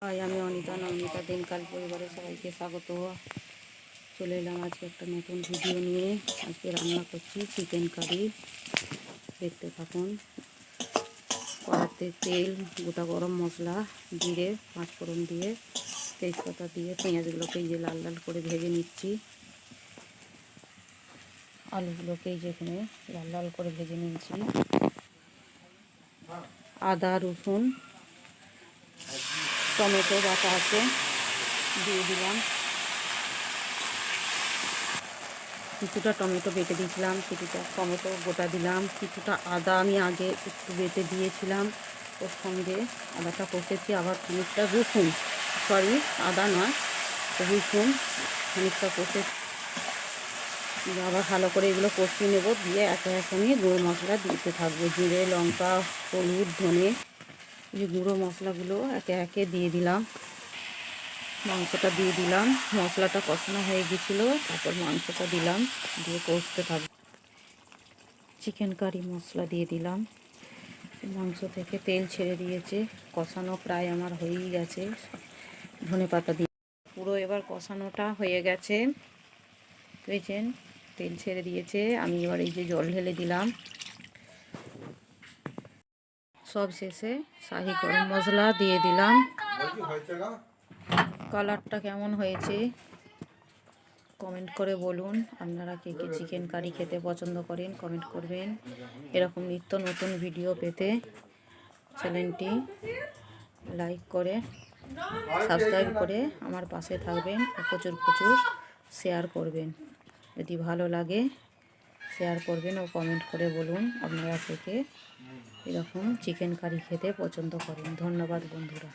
High, আমি অনিতা নবনীতা দিনকাল পরিবারের সবাইকে স্বাগত। চলে এলাম আজকে একটা নতুন ভিডিও নিয়ে। আজকে রান্না করছি চিকেন কারি, দেখতে থাকুন। কড়াতে তেল, গোটা গরম মশলা, জিরে, পাঁচফোড়ন দিয়ে, তেজপাতা দিয়ে পেঁয়াজগুলোকে এই যে লাল লাল করে ভেজে নিচ্ছি। আলুগুলোকে এই যেখানে লাল লাল করে ভেজে নিচ্ছি। আদা, রসুন, টমেটো বাটা আছে, দিয়ে দিলাম। কিছুটা টমেটো বেটে দিয়েছিলাম, কিছুটা টমেটো গোটা দিলাম, কিছুটা আদা আমি আগে একটু বেটে দিয়েছিলাম, ওর সঙ্গে আদাটা কষেছি। আবার খানিকটা রসুন, আদা নয়, রসুন খানিকটা কষে আবার ভালো করে এগুলো কষিয়ে নেব। দিয়ে একে একে আমি গুঁড়ো মশলা দিতে থাকবো। জিরে, লঙ্কা, হলুদ, ধনে, এই গুঁড়ো মশলাগুলো একে একে দিয়ে দিলাম। মাংসটা দিয়ে দিলাম। মশলাটা কষানো হয়ে গেছিলো, তারপর মাংসটা দিলাম, দিয়ে কষতে থাকবো। চিকেন কারি মশলা দিয়ে দিলাম। মাংস থেকে তেল ছেড়ে দিয়েছে, কষানো প্রায় আমার হয়েই গেছে। ধনেপাতা দিয়ে পুরো এবার কষানোটা হয়ে গেছে, বুঝেছেন, তেল ছেড়ে দিয়েছে। আমি এবার এই যে জল ঢেলে দিলাম। সব শেষে শাহি গরম মশলা দিয়ে দিলাম। কালারটা কেমন হয়েছে কমেন্ট করে বলুন। আপনারা কে কে চিকেন কারি খেতে পছন্দ করেন কমেন্ট করবেন। এরকম নিত্য নতুন ভিডিও পেতে চ্যানেলটি লাইক করে সাবস্ক্রাইব করে আমার পাশে থাকবেন। প্রচুর প্রচুর শেয়ার করবেন। যদি ভালো লাগে শেয়ার করবেন ও কমেন্ট করে বলুন আপনারা কে কে এরকম চিকেন কারি খেতে পছন্দ করেন। ধন্যবাদ বন্ধুরা।